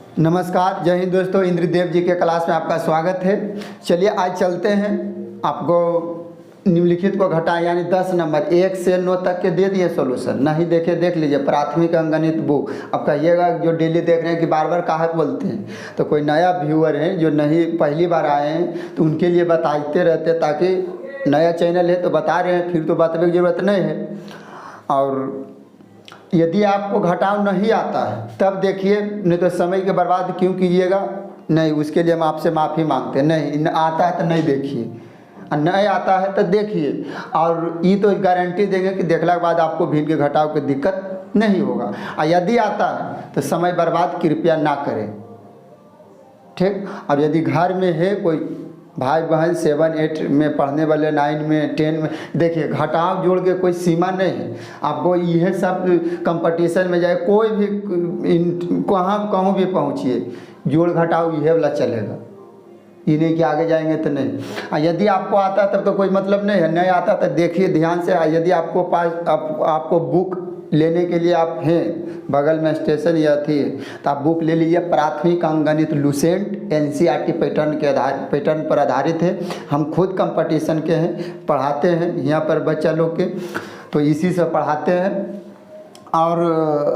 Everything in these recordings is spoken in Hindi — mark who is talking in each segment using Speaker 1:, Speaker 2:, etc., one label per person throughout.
Speaker 1: नमस्कार, जय हिंद दोस्तों। इंद्रदेव जी के क्लास में आपका स्वागत है। चलिए आज चलते हैं। आपको निम्नलिखित को घटाएं यानी 10 नंबर 1 से 9 तक के दे दिए सॉल्यूशन। नहीं देखे देख लीजिए, प्राथमिक अंकगणित बुक। अब कहिएगा जो डेली देख रहे हैं कि बार बार काहे बोलते हैं, तो कोई नया व्यूअर है जो नहीं पहली बार आए हैं तो उनके लिए बताते रहते, ताकि नया चैनल है तो बता रहे हैं, फिर तो बताने की ज़रूरत नहीं है। और यदि आपको घटाव नहीं आता है तब देखिए, नहीं तो समय के बर्बाद क्यों कीजिएगा। नहीं, उसके लिए हम आपसे माफ़ी मांगते हैं। नहीं आता है तो नहीं देखिए, और नहीं आता है तो देखिए। और ये तो गारंटी देंगे कि देखने के बाद आपको भिन्न के घटाव की दिक्कत नहीं होगा। और यदि आता है तो समय बर्बाद कृपया ना करें, ठीक। और यदि घर में है कोई भाई बहन 7, 8 में पढ़ने वाले, 9 में, 10 में, देखिए घटाव जोड़ के कोई सीमा नहीं है। आपको यह सब कंपटीशन में जाए, कोई भी कहूँ भी पहुँचिए, जोड़ घटाव यह वाला चलेगा। ये नहीं कि आगे जाएंगे तो नहीं। यदि आपको आता तब तो कोई मतलब नहीं है, नहीं आता तो देखिए ध्यान से। यदि आपको पास आपको बुक लेने के लिए आप हैं, बगल में स्टेशन या थी, तो आप बुक ले लीजिए। प्राथमिक अंकगणित लुसेंट एनसीईआरटी पैटर्न पर आधारित है। हम खुद कंपटीशन के हैं, पढ़ाते हैं यहाँ पर बच्चा लोग के, तो इसी से पढ़ाते हैं। और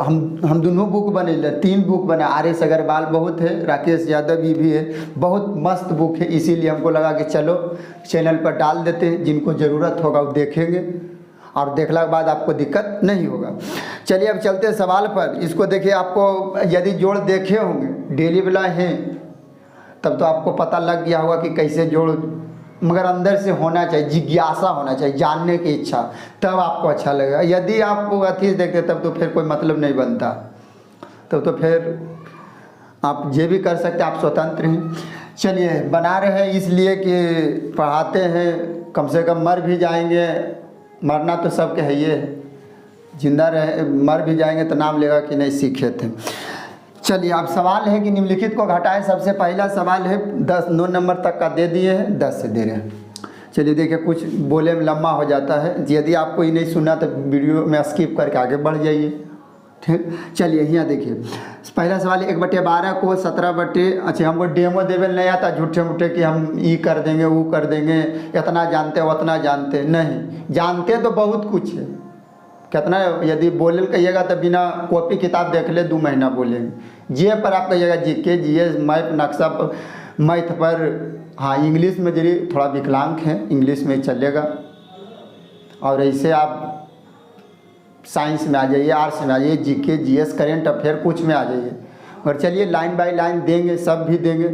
Speaker 1: हम दोनों बुक बने, 3 बुक बने। आर.एस. अग्रवाल बहुत है, राकेश यादव भी है, बहुत मस्त बुक है। इसीलिए हमको लगा कि चलो चैनल पर डाल देते हैं, जिनको ज़रूरत होगा वो देखेंगे और देखने के बाद आपको दिक्कत नहीं होगा। चलिए अब चलते हैं सवाल पर। इसको देखिए, आपको यदि जोड़ देखे होंगे डेली वाला हैं तब तो आपको पता लग गया होगा कि कैसे जोड़, मगर अंदर से होना चाहिए, जिज्ञासा होना चाहिए, जानने की इच्छा, तब आपको अच्छा लगेगा। यदि आप अथी देखते तब तो फिर कोई मतलब नहीं बनता, तब तो फिर आप ये भी कर सकते, आप स्वतंत्र हैं। चलिए बना रहे हैं इसलिए कि पढ़ाते हैं, कम से कम मर भी जाएंगे, मरना तो सबके है, ये जिंदा रहे मर भी जाएंगे तो नाम लेगा कि नहीं सीखे थे। चलिए अब सवाल है कि निम्नलिखित को घटाएं। सबसे पहला सवाल है 9 नंबर तक का दे दिए हैं, 10 से दे रहे हैं। चलिए देखिए, कुछ बोले में लम्बा हो जाता है, यदि आपको ये नहीं सुना तो वीडियो में स्किप करके आगे बढ़ जाइए, ठीक। चलिए यहाँ देखिए, पहला सवाल 1/12 को 17 अच्छा, हमको डेमो देवे नहीं आता, झूठे मूठे कि हम ये कर देंगे वो कर देंगे, इतना जानते उतना जानते नहीं। जानते तो बहुत कुछ है, कितना यदि बोले कहिएगा तो बिना कॉपी किताब देख ले 2 महीना बोलेंगे। जे पर आप कहिएगा जीके, जीएस, मैप, नक्शा पर, मैथ पर, हाँ इंग्लिश में जरिए थोड़ा विकलांग है, इंग्लिश में चलेगा। और ऐसे आप साइंस में आ जाइए, आर्ट्स में आ जाइए, जीके, जीएस, करेंट अफेयर कुछ में आ जाइए। और चलिए लाइन बाय लाइन देंगे, सब भी देंगे,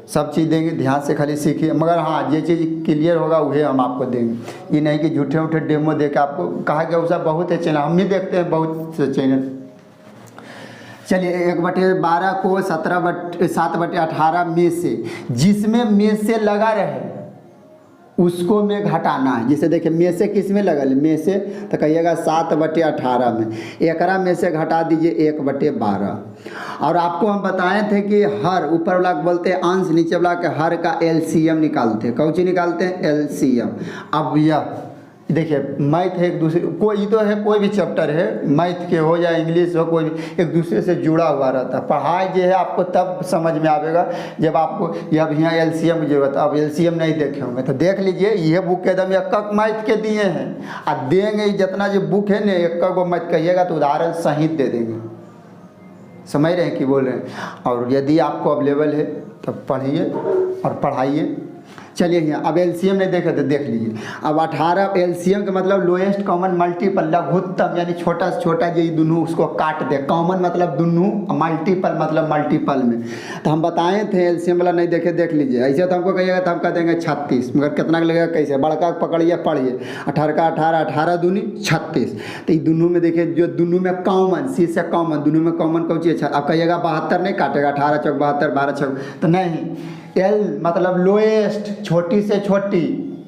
Speaker 1: सब चीज़ देंगे, ध्यान से खाली सीखिए। मगर हाँ, ये चीज़ क्लियर होगा वही हम आपको देंगे। ये नहीं कि झूठे उठे डेमो दे के आपको कहा गया। उसका बहुत है चैनल, हम भी देखते हैं बहुत से चैनल। चलिए 1/12 को 7/18 में से, जिसमें में से लगा रहे उसको में घटाना है। जैसे देखिए में से किस में लगल, में से तो कहिएगा 7/18 में, एकरा में से घटा दीजिए 1/12। और आपको हम बताए थे कि हर ऊपर वाला बोलते हैं अंश, नीचे वाला के हर का एलसीएम निकालते हैं। कौन सी निकालते हैं? एलसीएम। अब यह देखिए मैथ है, एक दूसरे कोई तो है, कोई भी चैप्टर है, मैथ के हो या इंग्लिश हो, कोई भी एक दूसरे से जुड़ा हुआ रहता है। पढ़ाई जो है आपको तब समझ में आएगा जब आपको अब यहाँ एलसीएम की जरूरत है। अब एलसीएम नहीं देखे होंगे तो देख लीजिए, यह बुक के एकदम एक मैथ के दिए हैं, और देंगे जितना जो बुक है ना, एक को मैथ कहिएगा तो उदाहरण सहित दे देंगे। समझ रहे हैं कि बोल रहे हैं। और यदि आपको अवेलेबल है तब पढ़िए और पढ़ाइए। चलिए यहाँ अब एलसीएम नहीं देखे तो देख लीजिए। अब 18 एलसीएम का मतलब लोएस्ट कॉमन मल्टीपल, लघुत्तम यानी छोटा से छोटा, ये दोनों उसको काट दे। कॉमन मतलब दोनों, मल्टीपल मतलब मल्टीपल में। तो हम बताए थे एलसीएम वाला नहीं देखे, देख लीजिए। ऐसे तो हमको कहिएगा तो हम कह देंगे 36, मगर कितना लगेगा कैसे, बड़का पकड़िए पढ़िए। 18 का 18, 18 दूनी 36। तो ये दोनों में देखिए, जो दोनों में कॉमन, सी से कॉमन, दोनों में कॉमन कौन चीज़ है। अब कहिएगा 72 नहीं काटेगा, 18 चौक 72, 12 चौक तो नहीं। एल मतलब लोएस्ट, छोटी से छोटी,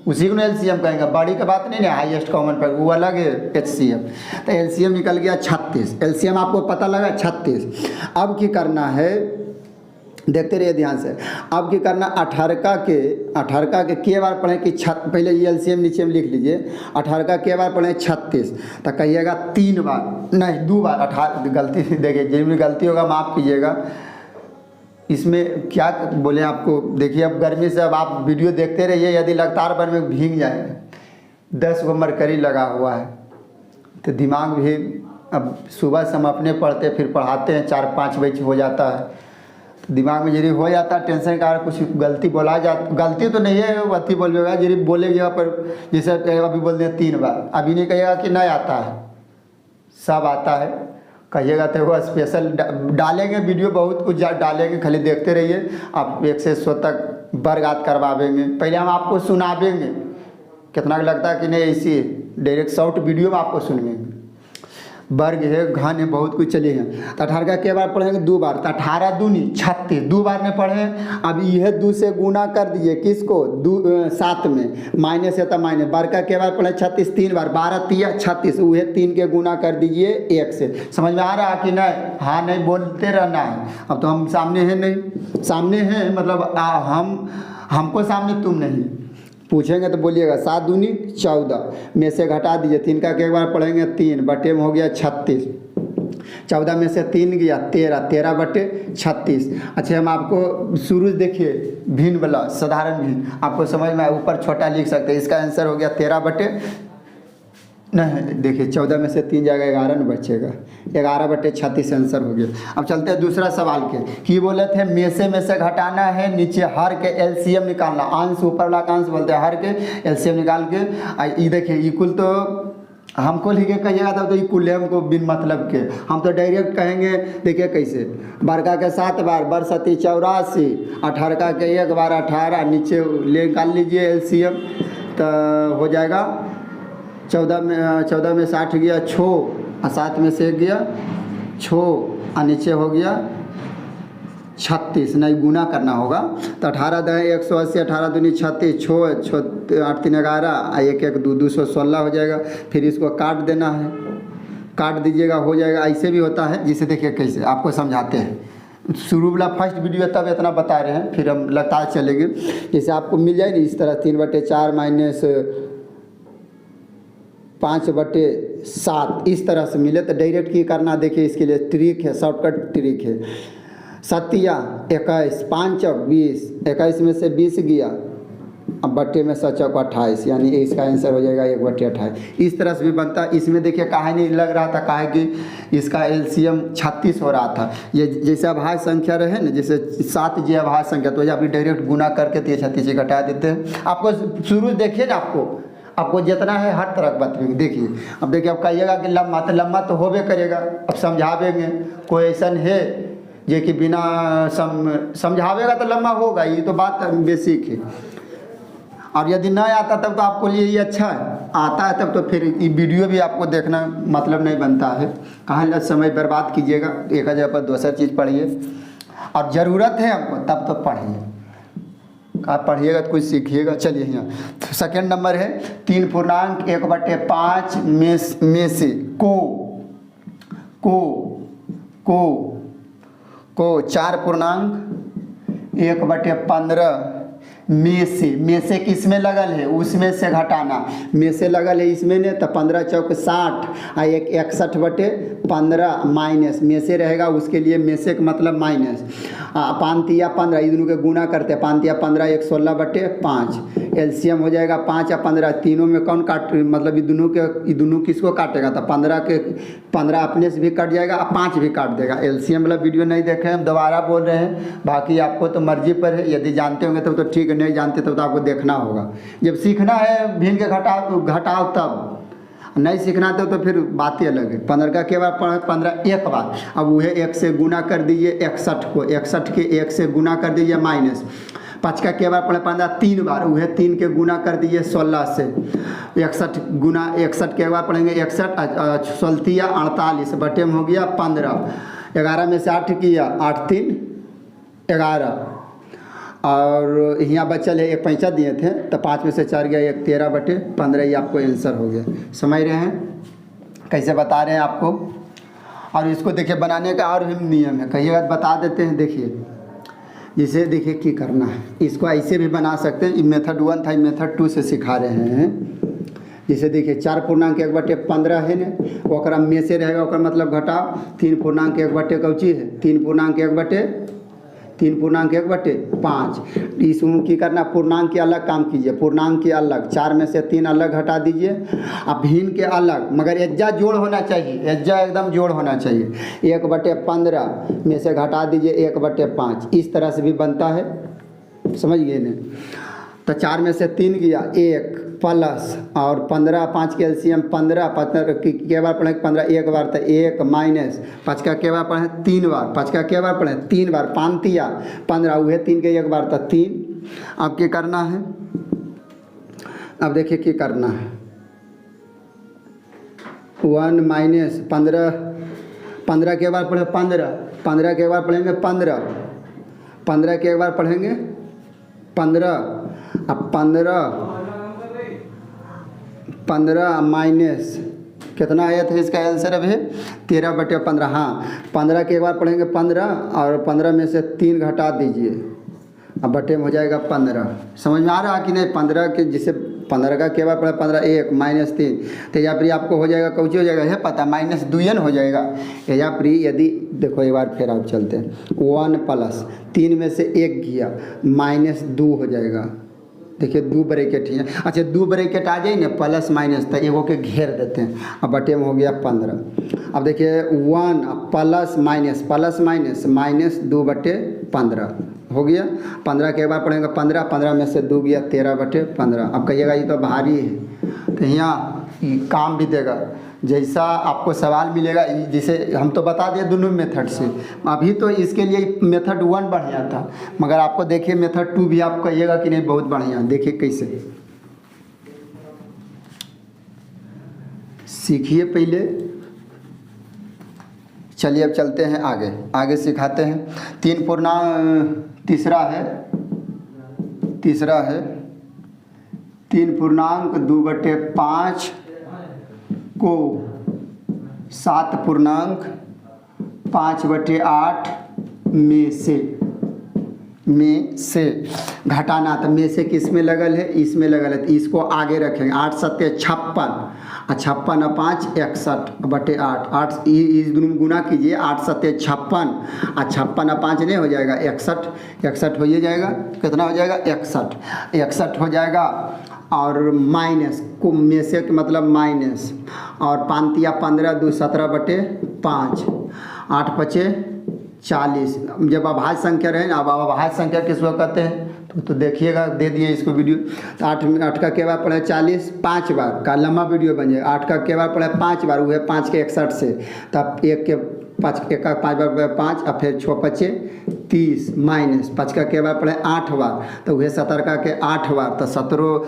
Speaker 1: उसी को एलसीएम कहेंगे। बड़ी का बात नहीं है, हाईएस्ट कॉमन पर वो अलग है एचसीएम। तो एलसीएम निकल गया 36। एलसीएम आपको पता लगा 36। अब की करना है, देखते रहिए ध्यान से। अब की करना 18 के बार पढ़ें कि पहले ये एलसीएम नीचे में लिख लीजिए। 18 का के बार पढ़ें 36, तो कहिएगा 3 बार नहीं 2 बार। 18 गलती देखिए, जिनमें गलती होगा माफ़ कीजिएगा। इसमें क्या बोले आपको, देखिए अब गर्मी से अब आप वीडियो देखते रहिए, यदि लगातार भर में भीग जाएगा, 10 गो मरकरी लगा हुआ है तो दिमाग भी, अब सुबह से हम अपने पढ़ते फिर पढ़ाते हैं 4-5 बजे हो जाता है, तो दिमाग में यदि हो जाता है टेंशन का कुछ गलती बोला गलती तो नहीं है, गलती बोलिएगा यदि बोलेगा पर जैसे अभी बोल दें 3 बार, अभी नहीं कहिएगा कि नहीं आता है, सब आता है, कहिएगा तो वो स्पेशल डालेंगे वीडियो, बहुत कुछ डालेंगे, खाली देखते रहिए। आप 1 से 100 तक बरगात करवाएंगे, पहले हम आपको सुनावेंगे, कितना लगता है कि नहीं ऐसी डायरेक्ट शॉर्ट वीडियो में आपको सुनेंगे, वर्ग है, घन है, बहुत कुछ चले हैं। तो 18 का के बार पढ़ेंगे 2 बार, तो 18 दूनी 36, 2 बार में पढ़े। अब यह 2 से गुना कर दीजिए किसको, 7 में, माइनस है तो माइनस, बार का के बार पढ़े 36 3 बार, 12 3 36, वह 3 के गुना कर दीजिए 1 से। समझ में आ रहा है कि नहीं? हाँ नहीं बोलते रहना है। अब तो हम सामने हैं नहीं, सामने हैं मतलब हमको सामने, तुम नहीं। पूछेंगे तो बोलिएगा 7 दूनी 14 में से घटा दीजिए, 3 का एक बार पढ़ेंगे 3 बटे में हो गया 36, 14 में से 3 गया 13, 13 बटे 36। अच्छा हम आपको शुरू देखिए भिन्न वाला साधारण भिन्न, आपको समझ में ऊपर छोटा लिख सकते हैं, इसका आंसर हो गया 13 बटे, नहीं देखिए 14 में से 3 जाएगा 11 न बचेगा, 11 बटे 36 आंसर हो गया। अब चलते हैं दूसरा सवाल के, कि बोले थे में से घटाना है, नीचे हर के एलसीएम निकालना, अंश ऊपर वाला का अंश बोलते हैं, हर के एलसीएम निकाल के ये देखिए इक्वल तो हमको लिखे कहिएगा तो इक्वल है हमको बिन मतलब के, हम तो डायरेक्ट कहेंगे। देखिए कैसे, बरका के 7 बार, बर 7 84, 18 का के 1 बार 18, नीचे ले निकाल लीजिए एलसीएम तो हो जाएगा 14 में 60 गया 6 और 7 में से 1 गया 6 और नीचे हो गया 36, नहीं गुना करना होगा तो 18 × 180, 18 दूनी 36, 6 8 3 11 और 1 1 2 216 हो जाएगा। फिर इसको काट देना है, काट दीजिएगा हो जाएगा। ऐसे भी होता है, जिसे देखिए कैसे आपको समझाते हैं, शुरू वाला फर्स्ट वीडियो तब इतना बता रहे हैं, फिर हम लगातार चलेंगे। जैसे आपको मिल जाए ना इस तरह 3/4 माइनस 5/7 इस तरह से मिले तो डायरेक्ट की करना, देखिए इसके लिए ट्रिक है, शॉर्टकट ट्रिक है। 7 21, 5 20, 21 में से 20 गया, अब बट्टे में 7 28, यानी इसका आंसर हो जाएगा 1/28। इस तरह से भी बनता है। इसमें देखिए काहे नहीं लग रहा था, काहे कि इसका एलसीएम 36 हो रहा था। ये जैसे अभाज्य संख्या रहे ना, जैसे 7 जी अभाज्य संख्या, तो अभी डायरेक्ट गुना करके 36 घटा देते हैं। आपको शुरू देखिए ना, आपको जितना है हर तरह बताएंगे। देखिए अब देखिए, अब कहिएगा कि लम्बा, तो लम्बा तो होबे करेगा, अब समझावेंगे। कोई ऐसा है जो कि बिना समझावेगा तो लम्बा होगा, ये तो बात बेसिक है। और यदि नहीं आता तब तो आपको लिए ये अच्छा है, आता है तब तो फिर ये वीडियो भी आपको देखना मतलब नहीं बनता है। कहाँ समय बर्बाद कीजिएगा, एक जगह पर दूसरी चीज़ पढ़िए, और ज़रूरत है हमको तब तो पढ़िए। आप पढ़िएगा तो कुछ सीखिएगा। चलिए यहाँ सेकेंड नंबर है 3.1/5 में से को 4.1/15 में से किस में लगल है, उसमें से घटाना। में से लगल है इसमें ने, तो 15 चौक 60 और 61/15 माइनस में से रहेगा, उसके लिए में से का मतलब माइनस। 5 या 15 ये दोनों के गुना करते हैं, 5 या 15 116/5, एलसीएम हो जाएगा 5 या 15। तीनों में कौन काट, मतलब ये दोनों किसको काटेगा, तो 15 अपने से भी कट जाएगा और 5 भी काट देगा। एलसीएम वाला वीडियो नहीं देखे, हम दोबारा बोल रहे हैं, बाकी आपको तो मर्जी पर है। यदि जानते होंगे तब तो ठीक है, नहीं जानते तब तो आपको देखना होगा। जब सीखना है भिन्न के घटाओ तब, नहीं सीखना तो फिर बात ही अलग है। 15 का के बार पढ़े 15 एक बार, अब वह 1 से गुना कर दीजिए 61 को, 61 के 1 से गुना कर दीजिए माइनस। 5 का के बार पढ़े 15 3 बार, वह 3 के गुना कर दीजिए 16 से। 61 गुना 61 के बार पढ़ेंगे 61, 16 48 बटे में हो गया 15। 11 में से 8 किया, 8 3 11, और यहाँ बचल है 1 पैंचा दिए थे, तो 5 में से 4 गया 1 13/15, ये आपको आंसर हो गया। समझ रहे हैं कैसे बता रहे हैं आपको। और इसको देखिए बनाने का और भी नियम है, कहिएगा बता देते हैं। देखिए जैसे देखिए की करना है, इसको ऐसे भी बना सकते हैं। मेथड 1 था, मेथड 2 से सिखा रहे हैं। जैसे देखिए 4.1/15 है ना, ओकरा में से रहेगा, ओकर मतलब घटाओ। 3.1/, कौची है 3.1/, 3/1/5। इसमें की करना, पूर्णांक के अलग काम कीजिए, पूर्णांक के अलग, 4 में से 3 अलग हटा दीजिए, अब भिन्न के अलग, मगर एज्जा जोड़ होना चाहिए, एज्जा एकदम जोड़ होना चाहिए। 1/15 में से घटा दीजिए 1/5, इस तरह से भी बनता है, समझ गए ना। तो 4 में से 3 गया 1 प्लस और 15, 5 के एलसीएम 15, 15 के बार पढ़े 15 एक बार, तो 1 माइनस 5 का के बार पढ़े 3 बार, 5 का के बार पढ़े 3 बार, 5 तिया 15, वह 3 के एक बार तो 3। अब क्या करना है, अब देखिए क्या करना है, 1 माइनस 15, 15 के बार पढ़े 15, 15 के बार पढ़ेंगे 15, 15 के एक बार पढ़ेंगे 15, अब 15 माइनस कितना आया था इसका आंसर अभी 13/15। हाँ, 15 के एक बार पढ़ेंगे 15 और 15 में से 3 घटा दीजिए, अब बटे में हो जाएगा 15। समझ में आ रहा है कि नहीं। 15 के जिसे 15 का के बार पढ़े 15 1 माइनस 3, तो या फिर आपको हो जाएगा कौची हो जाएगा, है पता, माइनस 2n हो जाएगा। या फिर यदि देखो एक बार फिर आप चलते हैं, 1 प्लस 3 में से 1 गया माइनस 2 हो जाएगा। देखिए 2 ब्रैकेट ही है, अच्छा 2 ब्रैकेट आ जाए ना, प्लस माइनस, तो एगो के घेर देते हैं, अब बटे में हो गया 15। अब देखिए 1 plus minus, plus minus minus 2/15 हो गया। 15 के एक बार पढ़ेंगे 15, 15 में से 2 गया 13/15। अब कहिएगा ये तो भारी है, तो यहाँ काम भी देगा, जैसा आपको सवाल मिलेगा, जिसे हम तो बता दिए दोनों मेथड से। अभी तो इसके लिए मेथड 1 बढ़िया था, मगर आपको देखिए मेथड 2 भी आप कहिएगा कि नहीं बहुत बढ़िया। देखिए कैसे सीखिए पहले, चलिए अब चलते हैं आगे, आगे सिखाते हैं। 3 पूर्णांक तीसरा है 3/2/5 को 7/5/8 में से घटाना। तो में से किस में लगल है, इसमें लगल है, तो इसको आगे रखेंगे। 8 7 56 और 56 और 5 61/8, 8 इस दोनों में गुना कीजिए, 8 7 56 और 56 और 5 नहीं हो जाएगा 61, 61 हो ही जाएगा। कितना हो जाएगा 61, 61 हो जाएगा। और माइनस को में से मतलब माइनस, और 5 तिया 15 2 17/5, 8 5 40। जब अभाज्य संख्या रहे ना, अब अभाज्य संख्या किसको कहते हैं, तो देखिएगा, दे दिए इसको वीडियो। तो 8 का के बार पढ़े 40 5 बार का लंबा वीडियो बन जाएगा। 8 का के बार पढ़े 5 बार, वह 5 के 61 से, तब 1 के 5 1 का 5 बार 5, और फिर 6 5 30 माइनस 5 का के बार पढ़े 8 बार, तो वह 17 का के 8 बार, तो 17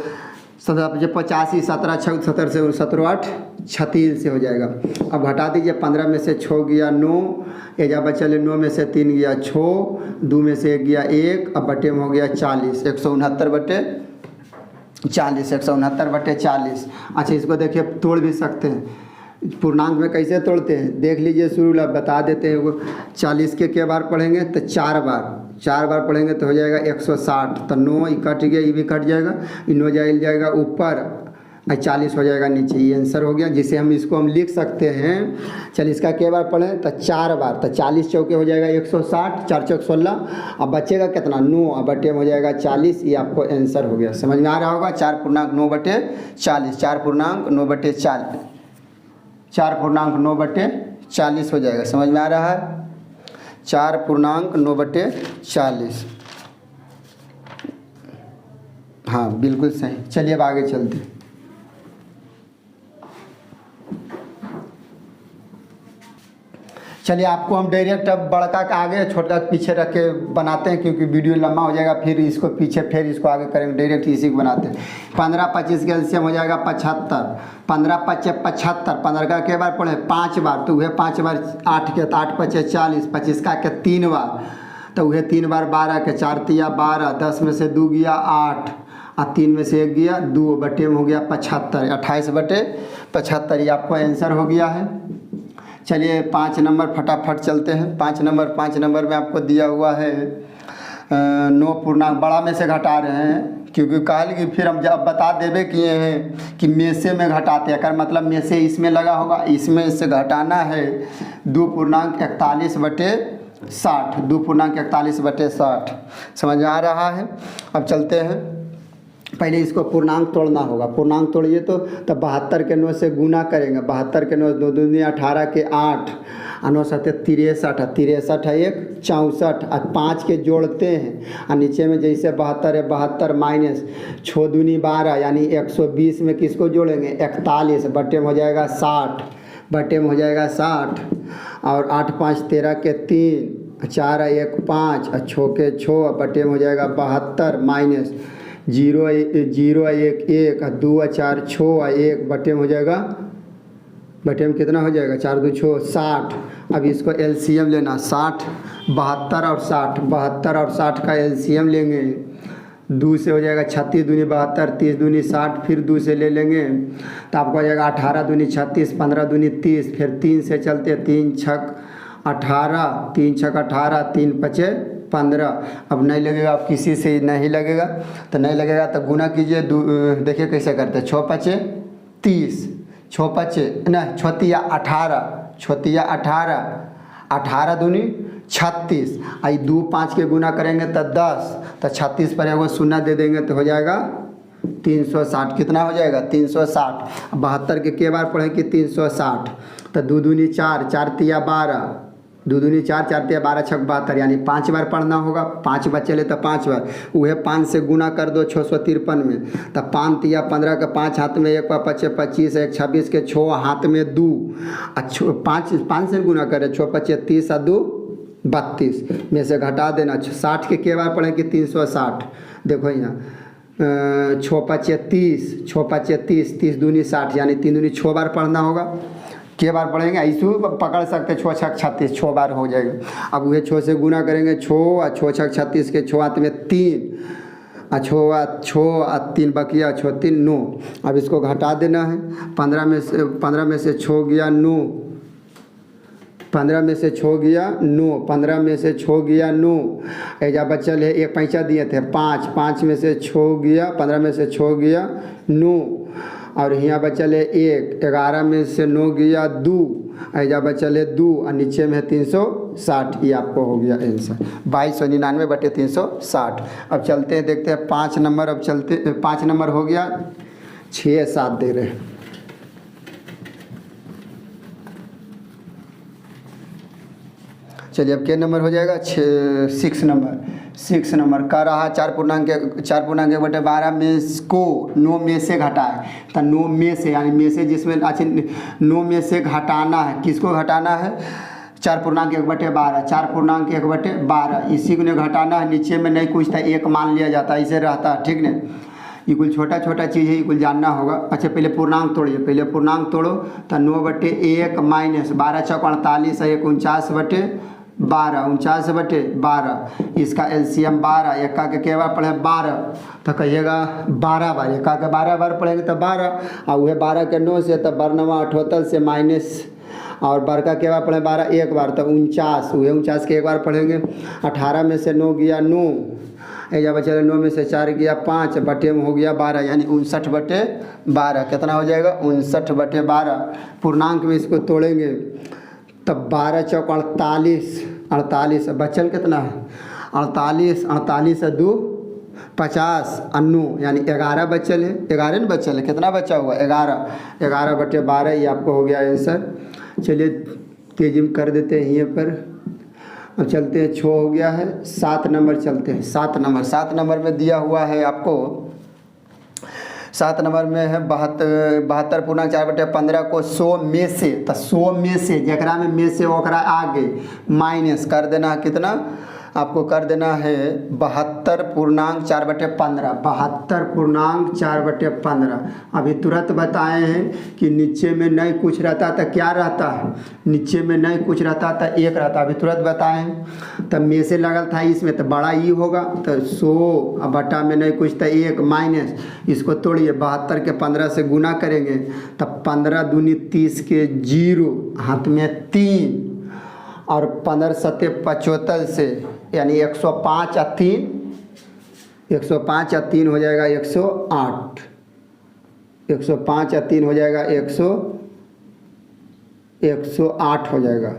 Speaker 1: 85 17 6 17 से 17 8 36 से हो जाएगा। अब घटा दीजिए, 15 में से 6 गया 9, एजा बचल 9 में से 3 गया 6, 2 में से 1 गया 1, अब बटे में हो गया 40, 169/40, 169/40। अच्छा इसको देखिए तोड़ भी सकते हैं, पूर्णांक में कैसे तोड़ते हैं देख लीजिए, शुरू बता देते हैं। वो 40 के बार पढ़ेंगे तो 4 बार पढ़ेंगे तो हो जाएगा 160, तो 9 कट गया, ये भी कट जाएगा, 9 जाएगा ऊपर, 40 हो जाएगा नीचे। ये आंसर हो गया, जिसे हम इसको हम लिख सकते हैं। चलिए इसका के बार पढ़ें तो 4 बार, तो 40 चौके हो जाएगा 160, 4 चौक 16, अब बचेगा कितना 9, अब बटे में हो जाएगा 40। ये आपको आंसर हो गया, समझ में आ रहा होगा। 4/9/40, 4/9/40, 4/9/40 हो जाएगा, समझ में आ रहा है। 4/9/40, हाँ बिल्कुल सही। चलिए अब आगे चलते हैं। चलिए आपको हम डायरेक्ट अब बड़का का आगे छोटा पीछे रख के बनाते हैं, क्योंकि वीडियो लंबा हो जाएगा, फिर इसको पीछे फिर इसको आगे करेंगे, डायरेक्ट इसी को बनाते हैं। 15 25 के एलसीएम हो जाएगा 75, 15 5 75, 15 का के बार पढ़े 5 बार, तो वह 5 बार 8 के, तो 8 5 40, 25 का के 3 बार, तो वह 3 बार 12 के, 4 तिया 12, 10 में से 2 गया 8, और 3 में से 1 गया 2, बटे में हो गया 75, 28/75। ये आपको आंसर हो गया है। चलिए 5 नंबर फटाफट चलते हैं। 5 नंबर में आपको दिया हुआ है 9 पूर्णांक बड़ा में से घटा रहे हैं, क्योंकि कल कि फिर हम जब बता देवे किए हैं कि में से में घटाते हैं, अगर मतलब में से इसमें लगा होगा, इसमें से घटाना है 2 पूर्णांक 41/8 60, 2.41/60 समझ में आ रहा है। अब चलते हैं, पहले इसको पूर्णांक तोड़ना होगा। पूर्णांक तोड़िए तो तब 72 के 9 से गुना करेंगे। 72 के 9 2 दूनी 18 के 8 और 9 7 63, 63 है 1 64 और 5 के जोड़ते हैं और नीचे में जैसे 72 है 72 माइनस 6 दूनी 12 यानी 120 में किसको जोड़ेंगे 41 बटे में हो जाएगा 60, बटे में हो जाएगा 60 और 8 5 13 के 3 4 1 5 और 6 के 6 बटे में हो जाएगा 72 माइनस 0 1 1 और 2 4 6 और 1 बटे में हो जाएगा, बटे में कितना हो जाएगा 4 2 6 60। अब इसको एलसीएम लेना 60 72 और 60, 72 और 60 का एलसीएम लेंगे। 2 से हो जाएगा 36 दूनी 72 30 दूनी 60 फिर 2 से ले लेंगे तो आपको हो जाएगा 18 दूनी 36 15 दूनी 30 फिर 3 से चलते 3 छक 18 3 छक 18 3 पचे 15। अब नहीं लगेगा, अब किसी से नहीं लगेगा तो नहीं लगेगा तो गुना कीजिए। देखिए कैसे करते हैं 6 पचे 30 6 पचे नहीं 6 18 6 18 18 दूनी 36 आई 2 5 के गुना करेंगे तो 10 तो 36 पर एगो शून्य दे देंगे तो हो जाएगा 360। कितना हो जाएगा 360। 72 के बार पढ़े कि 360 तो 2 दूनी 4 4 तिया 12 2 दूनी 4 4 तिया 12 6 72 यानी 5 बार पढ़ना होगा। 5 बचे तो 5 बार वह 5 से गुना कर दो 653 में तो 5 तिया 15 का 5 हाथ में 1 पचे 25 1 26 के 6 हाथ में 2 5 से गुना करे 6 पचे 30 और 2 32 में से घटा देना। 60 के बार पढ़े कि 360 देखो यहाँ 6 पचे 30 6 पचे 30 30 दूनी 60 यानी 3 दूनी 6 बार पढ़ना होगा। के बार पढ़ेंगे ऐसे पकड़ सकते 6 छक 36 6 बार हो जाएगा। अब वह 6 से गुना करेंगे 6 और 6 छक 36 के 6 हाथ में 3 और 6 और 3 बकिया 6 3 9। अब इसको घटा देना है। 15 में से 6 गया 9 15 में से 6 गया 9 15 में से 6 गया 9 ऐजा बचल है एक पैसा दिए थे 5 5 में से 6 गया 15 में से 6 गया 9 और यहाँ बचल है 1 11 में से 9 गया 2 ऐजा बचल है 2 और नीचे में है 360। ये आपको हो गया आंसर 2299 बटे 360। अब चलते हैं देखते हैं 5 नंबर। अब चलते 5 नंबर हो गया 6 7 दे रहे हैं। चलिए अब क्या नंबर हो जाएगा 6 नंबर का रहा 4.1/12 में को 9 में से घटाए तो 9 में से यानी में से जिसमें अच्छा 9 में से घटाना है। किसको घटाना है 4.1/12 4.1/12 इसी को घटाना है। नीचे में नहीं कुछ था 1 मान लिया जाता है, इसे रहता है ठीक न। ये कुल छोटा छोटा चीज़ है, ये कुल जानना होगा। अच्छा पहले पूर्णांक तोड़िए, पहले पूर्णांक तोड़ो तो 9/1 माइनस 12 छक 48 1 49/12 49/12 इसका एलसीएम 12 1 के बार पढ़े 12 तो कहिएगा 12 बार 1 के 12 बार पढ़ेंगे तो 12 और वह 12 के 9 से तो 12 से माइनस और बड़का के बार पढ़े 12 1 बार तो 49 वह 49 के 1 बार पढ़ेंगे। 18 में से 9 गया 9 या बचा 9 में से 4 गया 5 बटे में हो गया 12 यानी 59/12। कितना हो जाएगा 59/12। पूर्णांक में इसको तोड़ेंगे तब 12 चौक 48 बचल कितना है 48 और 2 50 और 9 यानी 11 बचल है 11 न बचल है। कितना बचा हुआ 11/12 ये आपको हो गया आंसर। चलिए तेजी में कर देते हैं यहाँ पर। अब चलते हैं 6 हो गया है 7 नंबर चलते हैं। 7 नंबर में दिया हुआ है आपको 7 नंबर में है 72.4/15 को 100 में से तो 100 में से जकरा में से ओकरा आगे माइनस कर देना है। कितना आपको कर देना है 72.4/15 72.4/15। अभी तुरंत बताए हैं कि नीचे में नहीं कुछ रहता तो क्या रहता है नीचे में नहीं कुछ रहता तो 1 रहता। अभी तुरंत बताए हैं तब में से लगल था इसमें तो बड़ा ई होगा तो 100 बटा में नहीं कुछ तो 1 माइनस इसको तोड़िए 72 के 15 से गुना करेंगे तब 15 दूनी 30 के 0 हाथ में 3 और 15 सत्ते 75 से यानी 105 और 3 हो जाएगा 108 105 और 3 हो जाएगा 108 हो जाएगा।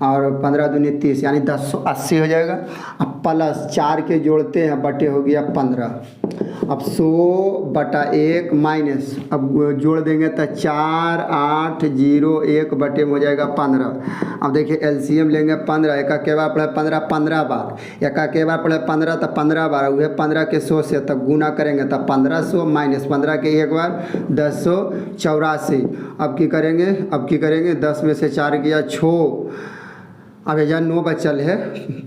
Speaker 1: और 15 दूनी 30 यानी 1080 हो जाएगा। अब प्लस 4 के जोड़ते हैं, बटे हो गया 15। अब 100/1 माइनस, अब जोड़ देंगे तो 4 8 0 1 बटे में हो जाएगा 15। अब देखिए एलसीएम लेंगे 15, एक के बार पढ़े 15 15 बार, एक के बार पढ़े 15 तो 15 बार, वह 15 के 100 से तब गुना करेंगे तब 1500 माइनस 15 के एक बार 1084। अब की करेंगे 10 में से 4 गया 6। अब यहाँ 9 बचल है।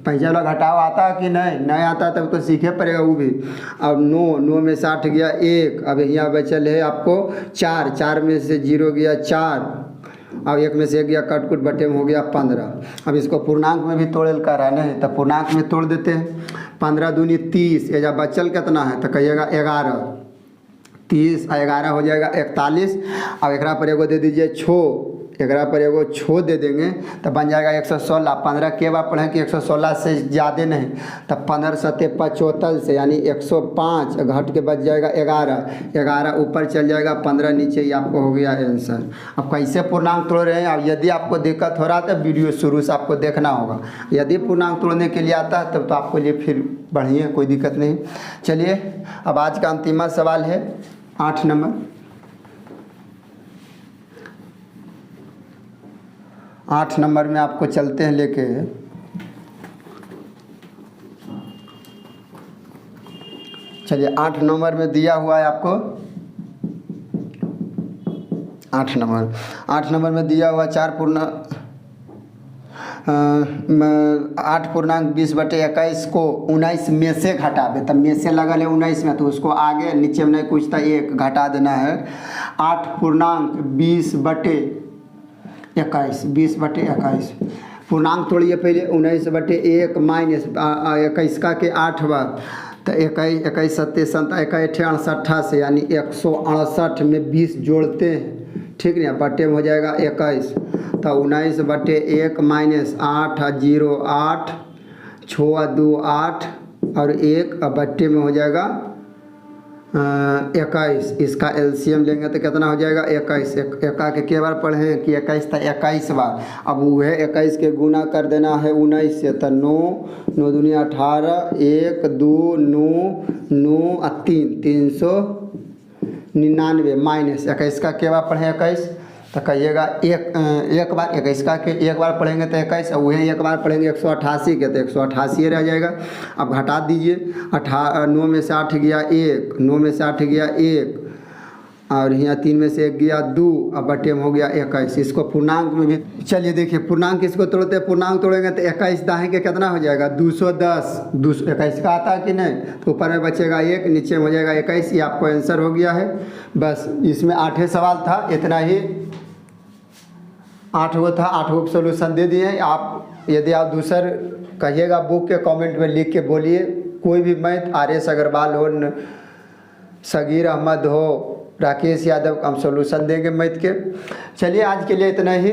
Speaker 1: पैसा वाला घटाव आता है कि नहीं आता तब तो सीखे पड़ेगा वो भी। अब 9 में से 8 गया 1। अब यहाँ बचल है आपको 4 में से 0 गया 4। अब 1 में से 1 गया कटकुट, बटे में हो गया 15। अब इसको पूर्णांक में भी तोड़े कर रहा है नहीं, तब पूर्णांक में तोड़ देते हैं। 15 दूनी 30, या बचल कितना है तो कहिएगा 11। 30 और 11 हो जाएगा 41। अब एक पर एगो दे दीजिए 6, एक पर एगो 6 दे देंगे तो बन जाएगा 116। 15 के बार पढ़ें कि 116 से ज़्यादा नहीं, तब 15 सत्ते 75 से यानी 105 घट के बच जाएगा 11 ऊपर चल जाएगा 15 नीचे, ही आपको हो गया आंसर। अब कैसे पूर्णांक तोड़ रहे हैं, अब यदि आपको दिक्कत हो रहा है तो वीडियो शुरू से आपको देखना होगा। यदि पूर्णांक तोड़ने के लिए आता है तब तो आपको लिए फिर बढ़िया, कोई दिक्कत नहीं। चलिए अब आज का अंतिम सवाल है 8 नंबर। 8 नंबर में आपको चलते हैं लेके। चलिए 8 नंबर में दिया हुआ है आपको 8 नंबर में दिया हुआ 8.20/21 को 19 में से घटावे, तब में से लगल है 19 में तो उसको आगे नीचे में नहीं कुछ था 1 घटा देना है। 8.20/21 पूर्णांक तोड़िए पहले। 19/1 माइनस 21 का के 8 बार तो 21 सत्ते 68 यानी 168 में 20 जोड़ते हैं, ठीक नहीं, बटे में हो जाएगा 21। तो 19/1 माइनस 8 0 8 6 2 8 और 1 बट्टे में हो जाएगा 21। इसका एलसीएम लेंगे तो कितना हो जाएगा 21। एका के बार पढ़े हैं कि 21 था 21 बार। अब वह 21 के गुना कर देना है 19 से, तो 9 दूनी 18 1 2 9 9 और 399 माइनस 21 का के बार पढ़े 21 तो कहिएगा एक बार 21 का के एक बार पढ़ेंगे तो 21, और वही एक बार पढ़ेंगे 188 के तो 188 रह जाएगा। अब घटा दीजिए 9 में से 8 गया 1, 9 में से 8 गया 1 और यहाँ 3 में से 1 गया 2, अब बटे में हो गया 21। इसको पूर्णांक में भी चलिए देखिए पूर्णांक इसको तोड़ते हैं। पूर्णांक तोड़ेंगे तो 21 दाएँ के कितना हो जाएगा 210। 21 का आता है कि नहीं, तो ऊपर में बचेगा 1 नीचे में हो जाएगा 21। ये आपको आंसर हो गया है। बस इसमें 8 सवाल था, इतना ही 8 गो था, 8 गो सोल्यूशन दे दिए। आप यदि आप दूसर कहिएगा बुक के कमेंट में लिख के बोलिए, कोई भी मैथ RS अग्रवाल हो, सगीर अहमद हो, राकेश यादव, हम सोल्यूशन देंगे मैथ के। चलिए आज के लिए इतना ही,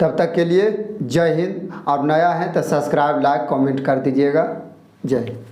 Speaker 1: तब तक के लिए जय हिंद। और नया है तो सब्सक्राइब लाइक कमेंट कर दीजिएगा। जय हिंद।